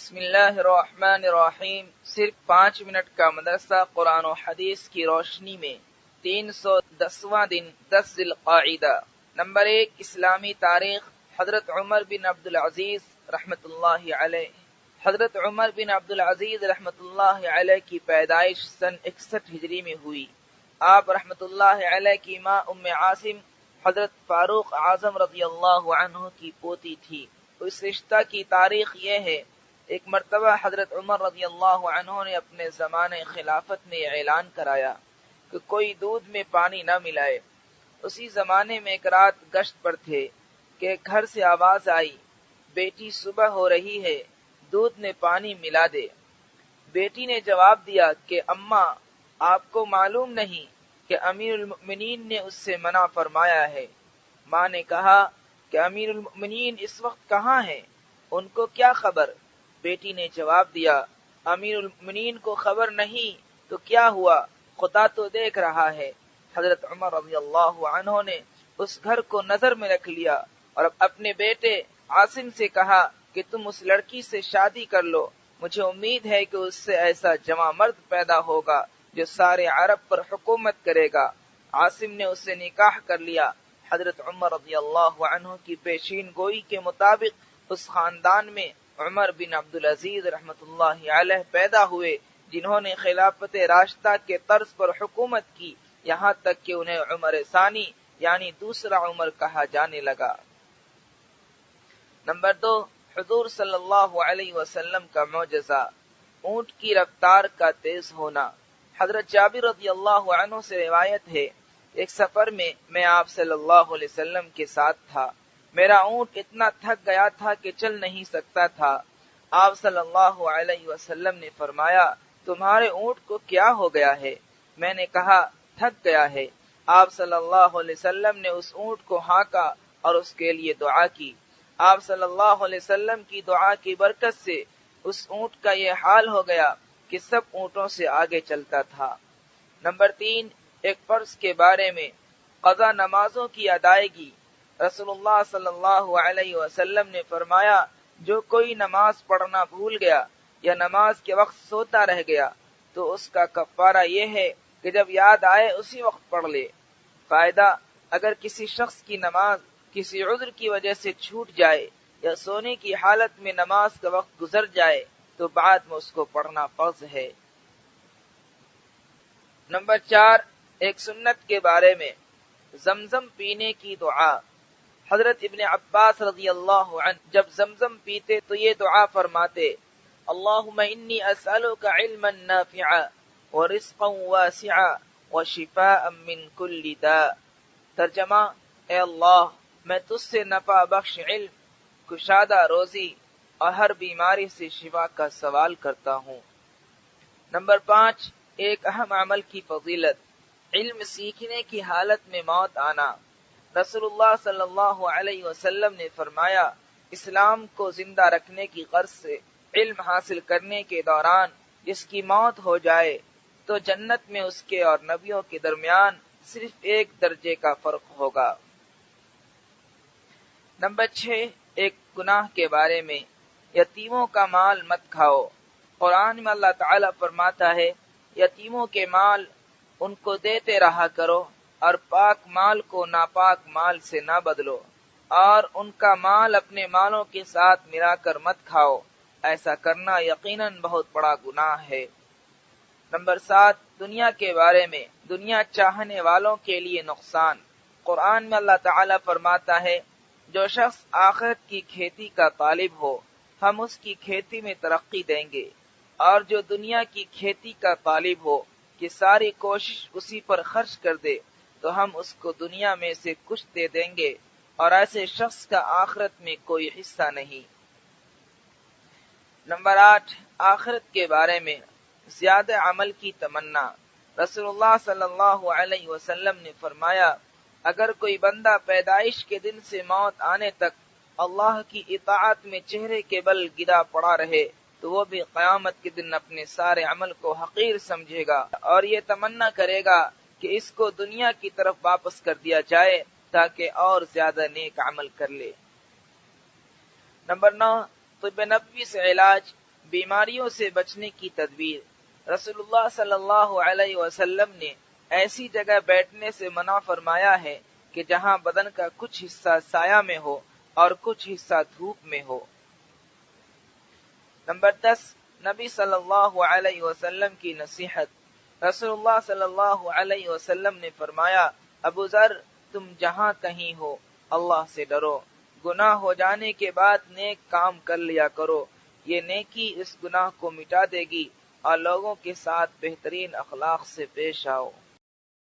بسم اللہ الرحمن الرحیم۔ صرف 5 منٹ کا مدرسہ قرآن و حدیث کی روشنی میں 310واں دن 10 ذی القعدہ۔ نمبر 1، اسلامی تاریخ۔ حضرت عمر بن عبدالعزیز رحمۃ اللہ علیہ۔ حضرت عمر بن عبدالعزیز رحمۃ اللہ علیہ کی پیدائش سن 61 ہجری میں ہوئی۔ آپ رحمۃ اللہ علیہ کی ماں ام عاصم حضرت فاروق اعظم رضی اللہ عنہ کی پوتی تھی۔ اس رشتہ کی تاریخ یہ ہے، ایک مرتبہ حضرت عمر رضی اللہ عنہ نے اپنے زمانے خلافت میں اعلان کرایا کہ کوئی دودھ میں پانی نہ ملائے۔ اسی زمانے میں ایک رات گشت پر تھے کہ گھر سے آواز آئی، بیٹی صبح ہو رہی ہے، دودھ میں پانی ملا دے۔ بیٹی نے جواب دیا کہ اماں، آپ کو معلوم نہیں کہ امیر المؤمنین نے اس سے منع فرمایا ہے۔ ماں نے کہا کہ امیر المؤمنین اس وقت کہاں ہیں؟ ان کو کیا خبر؟ بیٹی نے جواب دیا، امیر المؤمنین کو خبر نہیں تو کیا ہوا، خدا تو دیکھ رہا ہے۔ حضرت عمر رضی اللہ عنہ نے اس گھر کو نظر میں رکھ لیا اور اپنے بیٹے عاصم سے کہا کہ تم اس لڑکی سے شادی کر لو، مجھے امید ہے کہ اس سے ایسا جواں مرد پیدا ہوگا جو سارے عرب پر حکومت کرے گا۔ عاصم نے اس سے نکاح کر لیا۔ حضرت عمر رضی اللہ عنہ کی پیشین گوئی کے مطابق اس خاندان میں عمر بن عبدالعزیز رحمۃ اللہ علیہ پیدا ہوئے، جنہوں نے خلافت راشدہ کے طرز پر حکومت کی، یہاں تک کہ انہیں عمر ثانی یعنی دوسرا عمر کہا جانے لگا۔ نمبر 2، حضور صلی اللہ علیہ وسلم کا معجزہ، اونٹ کی رفتار کا تیز ہونا۔ حضرت جابر رضی اللہ عنہ سے روایت ہے، ایک سفر میں آپ صلی اللہ علیہ وسلم کے ساتھ تھا۔ میرا اونٹ اتنا تھک گیا تھا کہ چل نہیں سکتا تھا۔ آپ صلی اللہ علیہ وسلم نے فرمایا، تمہارے اونٹ کو کیا ہو گیا ہے؟ میں نے کہا، تھک گیا ہے۔ آپ صلی اللہ علیہ وسلم نے اس اونٹ کو ہانکا اور اس کے لیے دعا کی۔ آپ صلی اللہ علیہ وسلم کی دعا کی برکت سے اس اونٹ کا یہ حال ہو گیا کہ سب اونٹوں سے آگے چلتا تھا۔ نمبر 3، ایک فرض کے بارے میں، قضا نمازوں کی ادائیگی۔ رسول اللہ صلی اللہ علیہ وسلم نے فرمایا، جو کوئی نماز پڑھنا بھول گیا یا نماز کے وقت سوتا رہ گیا تو اس کا کفارہ یہ ہے کہ جب یاد آئے اسی وقت پڑھ لے۔ فائدہ، اگر کسی شخص کی نماز کسی عذر کی وجہ سے چھوٹ جائے یا سونے کی حالت میں نماز کا وقت گزر جائے تو بعد میں اس کو پڑھنا فرض ہے۔ نمبر 4، ایک سنت کے بارے میں، زمزم پینے کی دعا۔ حضرت ابن عباس رضی اللہ عنہ جب زمزم پیتے تو یہ دعا فرماتے، اللہم انی اسألک علما نافعا ورزقا واسعا وشفاء من کل داء۔ ترجمہ، اے اللہ، میں تجھ سے نفع بخش علم، کشادہ روزی اور ہر بیماری سے شفا کا سوال کرتا ہوں۔ نمبر 5، ایک اہم عمل کی فضیلت، علم سیکھنے کی حالت میں موت آنا۔ رسول اللہ صلی اللہ علیہ وسلم نے فرمایا، اسلام کو زندہ رکھنے کی غرض سے علم حاصل کرنے کے دوران جس کی موت ہو جائے تو جنت میں اس کے اور نبیوں کے درمیان صرف 1 درجے کا فرق ہوگا۔ نمبر 6، ایک گناہ کے بارے میں، یتیموں کا مال مت کھاؤ۔ قرآن میں اللہ تعالیٰ فرماتا ہے، یتیموں کے مال ان کو دیتے رہا کرو اور پاک مال کو ناپاک مال سے نہ بدلو، اور ان کا مال اپنے مالوں کے ساتھ ملا کر مت کھاؤ، ایسا کرنا یقیناً بہت بڑا گناہ ہے۔ نمبر 7، دنیا کے بارے میں، دنیا چاہنے والوں کے لیے نقصان۔ قرآن میں اللہ تعالیٰ فرماتا ہے، جو شخص آخرت کی کھیتی کا طالب ہو ہم اس کی کھیتی میں ترقی دیں گے، اور جو دنیا کی کھیتی کا طالب ہو کہ ساری کوشش اسی پر خرچ کر دے تو ہم اس کو دنیا میں سے کچھ دے دیں گے، اور ایسے شخص کا آخرت میں کوئی حصہ نہیں۔ نمبر 8، آخرت کے بارے میں، زیادہ عمل کی تمنا۔ رسول اللہ صلی اللہ علیہ وسلم نے فرمایا، اگر کوئی بندہ پیدائش کے دن سے موت آنے تک اللہ کی اطاعت میں چہرے کے بل گرا پڑا رہے تو وہ بھی قیامت کے دن اپنے سارے عمل کو حقیر سمجھے گا اور یہ تمنا کرے گا کہ اس کو دنیا کی طرف واپس کر دیا جائے تاکہ اور زیادہ نیک عمل کر لے۔ نمبر 9، طب نبوی سے علاج۔ بیماریوں سے بچنے کی تدبیر۔ رسول اللہ صلی اللہ علیہ وسلم نے ایسی جگہ بیٹھنے سے منع فرمایا ہے کہ جہاں بدن کا کچھ حصہ سایہ میں ہو اور کچھ حصہ دھوپ میں ہو۔ نمبر 10، نبی صلی اللہ علیہ وسلم کی نصیحت۔ رسول اللہ صلی اللہ علیہ وسلم نے فرمایا، ابو ذر، تم جہاں کہیں ہو اللہ سے ڈرو، گناہ ہو جانے کے بعد نیک کام کر لیا کرو، یہ نیکی اس گناہ کو مٹا دے گی اور لوگوں کے ساتھ بہترین اخلاق سے پیش آؤ۔